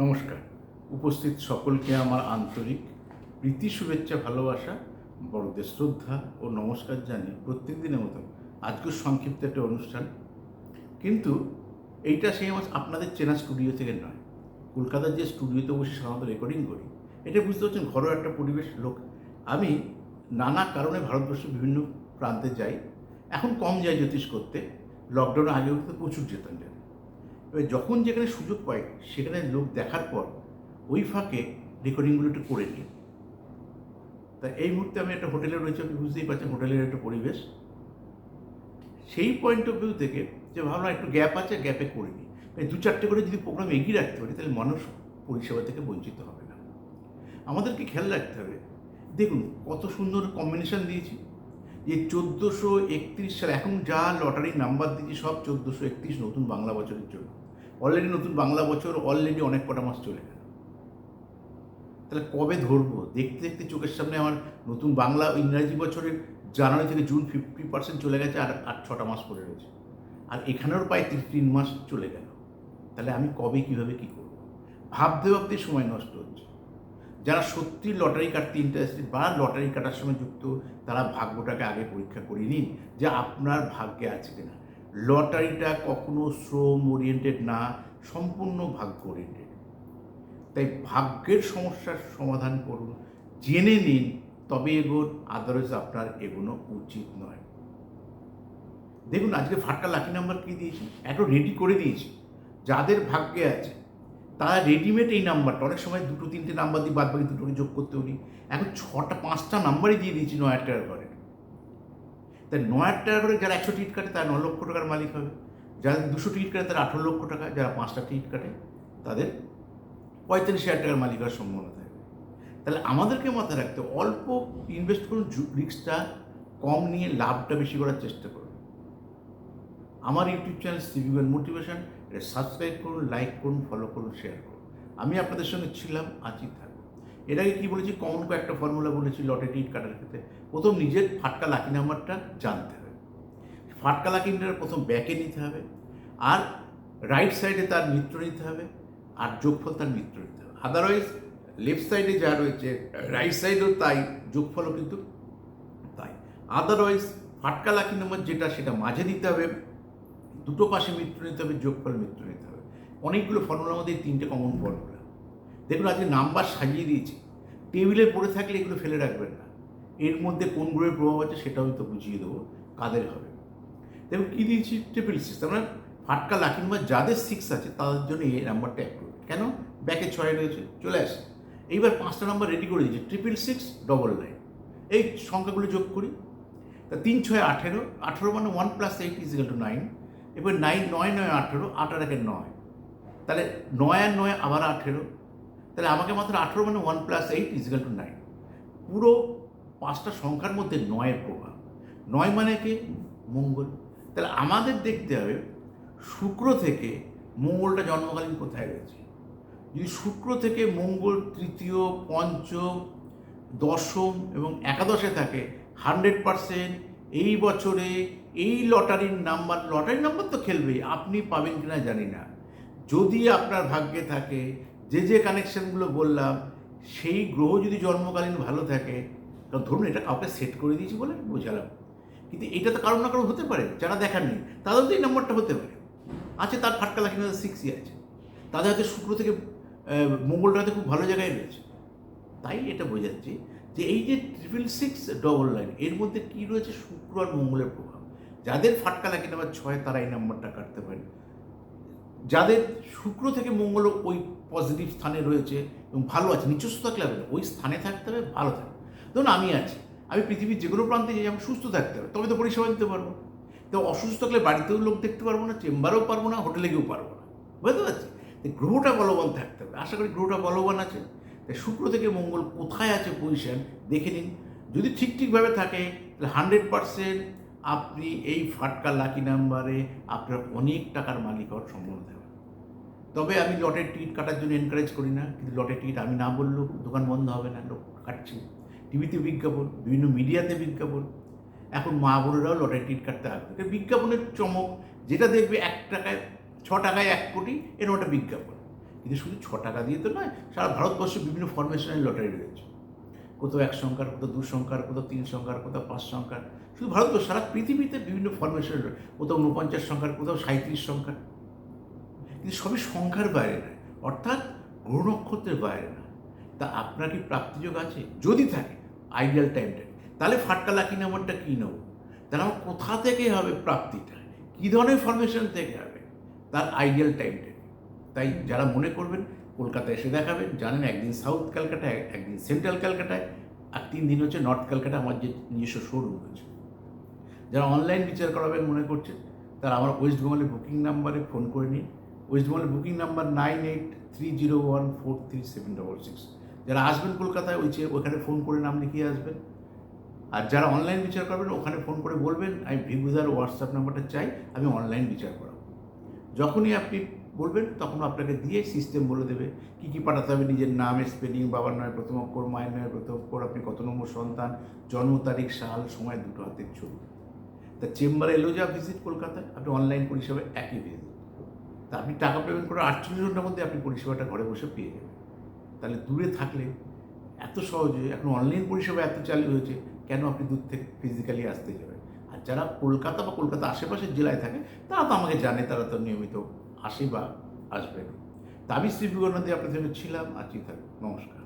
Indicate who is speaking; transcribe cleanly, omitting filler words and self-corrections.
Speaker 1: নমস্কার। উপস্থিত সকলকে আমার আন্তরিক প্রীতি, শুভেচ্ছা, ভালোবাসা, বড়দের শ্রদ্ধা ও নমস্কার জানিয়ে প্রত্যেক দিনের মতো আজকের সংক্ষিপ্ত একটা অনুষ্ঠান। কিন্তু এইটা সেই আমার আপনাদের চেনা স্টুডিও থেকে নয়, কলকাতার যে স্টুডিওতে বসে সাধারণত রেকর্ডিং করি। এটা বুঝতে পারছেন ঘরোয়া একটা পরিবেশ লোক। আমি নানা কারণে ভারতবর্ষের বিভিন্ন প্রান্তে যাই। এখন কম যাই জ্যোতিষ করতে। লকডাউনের আগেও কিন্তু প্রচুর যেতাম। এবার যখন যেখানে সুযোগ পাই সেখানে লোক দেখার পর ওই ফাঁকে রেকর্ডিংগুলো একটু করে নিই। তা এই মুহূর্তে আমি একটা হোটেলে রয়েছি, আপনি বুঝতেই পারছেন হোটেলের একটা পরিবেশ। সেই পয়েন্ট অফ ভিউ থেকে যে ভাবলাম একটু গ্যাপ আছে, গ্যাপে করে নিই। দু চারটে করে যদি প্রোগ্রাম এগিয়ে রাখতে পারি তাহলে মানুষ পরিষেবা থেকে বঞ্চিত হবে না। আমাদেরকে খেয়াল রাখতে হবে, দেখুন কত সুন্দর কম্বিনেশন দিয়েছি। যে 1431 সাল এখন যা লটারির নাম্বার দিয়েছি সব 1431 নতুন বাংলা বছরের জন্য। অলরেডি নতুন বাংলা বছর অলরেডি অনেক কটা মাস চলে গেল। তাহলে কবে ধরবো? দেখতে দেখতে চোখের সামনে আমার নতুন বাংলা ইংরাজি বছরের জানুয়ারি থেকে জুন 50% চলে গেছে, আর 6টা মাস পড়ে রয়েছে। আর এখানেও প্রায় 3 মাস চলে গেল। তাহলে আমি কবে কীভাবে কী করবো ভাবতে ভাবতে সময় নষ্ট হচ্ছে। যারা সত্যি লটারি কাটতে ইন্টারেস্টেড বা লটারি কাটার সময় যুক্ত, তারা ভাগ্যটাকে আগে পরীক্ষা করে নিন যে আপনার ভাগ্যে আছে কিনা। লটারিটা কখনো শ্রম ওরিয়েন্টেড না, সম্পূর্ণ ভাগ্য ওরিয়েন্টেড। তাই ভাগ্যের সমস্যার সমাধান করুন, জেনে নিন, তবে এগোন, আদারওয়াইজ আপনার এগোনো উচিত নয়। দেখুন আজকে ফাটকা লাকি নাম্বার কী দিয়েছি, একটা রেডি করে দিয়েছি। যাদের ভাগ্যে আছে তারা রেডিমেড এই নাম্বারটা, অনেক সময় 2-3টে নাম্বার দিয়ে বাদ বাকি দুটোকে যোগ করতে উনি এখন 5টা নাম্বারই দিয়ে দিয়েছি 9 টাকার ঘরে। তাই 9 টাকা করে যারা 100 টিকিট কাটে তারা 9 লক্ষ টাকার মালিক হবে, যারা 200 টিকিট কাটে তারা 18 লক্ষ টাকা, যারা 5টা টিকিট কাটে তাদের 45,000 টাকার মালিক হওয়ার সম্ভাবনা থাকে। তাহলে আমাদেরকে মাথায় রাখতে অল্প ইনভেস্ট করুন, রিস্কটা কম নিয়ে লাভটা বেশি করার চেষ্টা করুন। আমার ইউটিউব চ্যানেল সিভিক মোটিভেশন, এটা সাবস্ক্রাইব করুন, লাইক করুন, ফলো করুন, শেয়ার করুন। আমি আপনাদের সঙ্গে ছিলাম, আজই থাকবো। এর আগে কী বলেছি, কমন কয়েকটা ফর্মুলা বলেছি লটারি টিকিট কাটার ক্ষেত্রে। প্রথম নিজের ফাটকা লাকি নাম্বারটা জানতে হবে। ফাটকা লাকি নাম্বার প্রথম ব্যাকে নিতে হবে, আর রাইট সাইডে তার মিত্র নিতে হবে, আর যোগফল তার মিত্র নিতে হবে। আদারওয়াইজ লেফট সাইডে যা রয়েছে রাইট সাইডেও তাই, যোগফলও কিন্তু তাই। আদারওয়াইজ ফাটকা লাকি নাম্বার যেটা সেটা মাঝে দিতে হবে, দুটো পাশে মিত্র নিতে হবে, যোগফল মিত্র নিতে হবে। অনেকগুলো ফর্মুলার মধ্যে 3টে কমন ফর্মুলা। দেখুন আজকে নাম্বার সাজিয়ে দিয়েছি, টেবিলে পড়ে থাকলে এগুলো ফেলে রাখবেন না। এর মধ্যে কোন গ্রহের প্রভাব আছে সেটাও তো বুঝিয়ে দেবো কাদের হবে। দেখুন কী দিয়েছি, 666। আমরা ফাটকা লাকি নাম্বার যাদের 6 আছে তাদের জন্য এই নাম্বারটা অ্যাক্টিভ। কেন? ব্যাকে 6 রয়েছে, চলে আসে। এইবার 5টা নাম্বার রেডি করে দিয়েছি, 66699। এই সংখ্যাগুলো যোগ করি, তা 3 6 18, 18 মানে 1 + 8 = 9। এবার 9 9 9 18, 8 আর 1 9, তাহলে 9 আর 9 আবার 18। তাহলে আমাকে মাত্র 18 মানে 1 + 8 = 9। পুরো 5টা সংখ্যার মধ্যে 9-এর প্রভাব। 9 মানে কি? মঙ্গল। তাহলে আমাদের দেখতে হবে শুক্র থেকে মঙ্গলটা জন্মকালীন কোথায় রয়েছে। যদি শুক্র থেকে মঙ্গল তৃতীয়, পঞ্চম, দশম এবং একাদশে থাকে, 100% এই বছরে এই লটারির নাম্বার তো খেলবেই। আপনি পাবেন কিনা জানি না। যদি আপনার ভাগ্যে থাকে, যে কানেকশানগুলো বললাম, সেই গ্রহ যদি জন্মকালীন ভালো থাকে, কারণ ধরুন এটা কাউকে সেট করে দিয়েছি বলে বোঝালাম, কিন্তু এটা তো কারো না কারো হতে পারে, যারা দেখাননি তাদের তো এই নাম্বারটা হতে পারে। আছে তার ফাটকা লাকি নাম্বার 6ই আছে, তাদের হয়তো শুক্র থেকে মঙ্গলটা হয়তো খুব ভালো জায়গায় রয়েছে। তাই এটা বোঝাচ্ছি যে এই যে 66699 এর মধ্যে কী রয়েছে, শুক্র আর মঙ্গলের প্রভাব। যাদের ফাটকা লাকি নাম্বার 6 তারা এই নাম্বারটা কাটতে পারে। যাদের শুক্র থেকে মঙ্গল ওই পজিটিভ স্থানে রয়েছে এবং ভালো আছে, নিচস্ব থাকলে হবে না, ওই স্থানে থাকতে হবে, ভালো থাকবে। ধরুন আমি আছি, আমি পৃথিবীর যে কোনো প্রান্তে যাই, আমি সুস্থ থাকতে হবে, তবে তো পরিষেবা দিতে পারবো। তো অসুস্থ থাকলে বাড়িতেও লোক দেখতে পারবো না, চেম্বারেও পারবো না, হোটেলে গিয়েও পারবো না। বুঝতে পারছি? গ্রহটা বলবান থাকতে হবে, আশা করি গ্রহটা বলবান আছে। তাই শুক্র থেকে মঙ্গল কোথায় আছে পজিশন দেখে নিন। যদি ঠিকভাবে থাকে তাহলে 100% আপনি এই ফাটকা লাকি নাম্বারে আপনার অনেক টাকার মালিক হওয়ার সম্ভাবনা থাকে। তবে আমি লটের টিকিট কাটার জন্য এনকারেজ করি না, কিন্তু লটের টিকিট আমি না বললেও দোকান বন্ধ হবে না, লোক কাটছে। টিভিতে বিজ্ঞাপন, বিভিন্ন মিডিয়াতে বিজ্ঞাপন, এখন মা বোনেরাও লটারি টিকিট কাটতে আসবে। বিজ্ঞাপনের চমক, যেটা দেখবে 1 টাকায় 6 টাকায় 1 কোটি, এরকম একটা বিজ্ঞাপন। কিন্তু শুধু 6 টাকা দিয়ে তো নয়, সারা ভারতবর্ষে বিভিন্ন ফরমেশনের লটারি রয়েছে। কোথাও 1 সংখ্যার, কোথাও 2 সংখ্যার, কোথাও 3 সংখ্যার, কোথাও 5 সংখ্যার। শুধু ভারতবর্ষ, সারা পৃথিবীতে বিভিন্ন ফরমেশনের, কোথাও 49 সংখ্যার, কোথাও 37 সংখ্যার। কিন্তু সবই সংখ্যার বাইরে নয়, অর্থাৎ গ্রহ নক্ষত্রের বাইরে না। তা আপনার কি প্রাপ্তিযোগ আছে? যদি থাকে আইডিয়াল টাইমটা, তাহলে ফাটকা লাকি নাম্বারটা কী নেব? তাহলে আমার কোথা থেকে হবে প্রাপ্তিটা, কী ধরনের ফরমেশন থেকে হবে, তার আইডিয়াল টাইমটা। তাই যারা মনে করবেন কলকাতায় এসে দেখাবেন, জানেন একদিন সাউথ ক্যালকাটায়, একদিন সেন্ট্রাল ক্যালকাটায়, আর 3 দিন হচ্ছে নর্থ ক্যালকাটা, আমার যে নিজস্ব শোরুম রয়েছে। যারা অনলাইন বিচার করাবেন মনে করছেন, তারা আমার ওয়েস্ট বেঙ্গলের বুকিং নাম্বারে ফোন করে নিন। ওয়েস্ট বেঙ্গলের বুকিং নাম্বার 9830143766। যারা আসবেন কলকাতায় ওইখানে ফোন করে নাম লিখিয়ে আসবেন। আর যারা অনলাইন বিচার করবেন ওখানে ফোন করে বলবেন আমি ভিভুদার হোয়াটসঅ্যাপ নাম্বারটা চাই, আমি অনলাইন বিচার করাবো। যখনই আপনি বলবেন তখন আপনাকে দিয়ে সিস্টেম বলে দেবে কী কী পাঠাতে হবে, নিজের নামের স্পেলিং, বাবার নামের প্রথম অক্ষর, মায়ের নামের প্রথম অক্ষর, আপনি কত নম্বর সন্তান, জন্ম তারিখ, সাল, সময়, দুটো হাতের ছবি। তা চেম্বারে এলেও যা ভিজিট কলকাতায়, আপনি অনলাইন পরিষেবা একই ভিজিট। তা আপনি টাকা পেমেন্ট করে 48 ঘন্টার মধ্যে আপনি পরিষেবাটা ঘরে বসে পেয়ে যাবেন। তাহলে দূরে থাকলে এত সহজে, এখন অনলাইন পরিষেবা এত চালু হয়েছে, কেন আপনি দূর থেকে ফিজিক্যালি আসতে যাবেন? আর যারা কলকাতা বা কলকাতা আশেপাশের জেলায় থাকে তারা তো আমাকে জানে, তারা তো নিয়মিত আসে বা আসবেন। তা আমি শ্রী বিগণাদি আপনাদের সঙ্গে ছিলাম, আছি থাক। নমস্কার।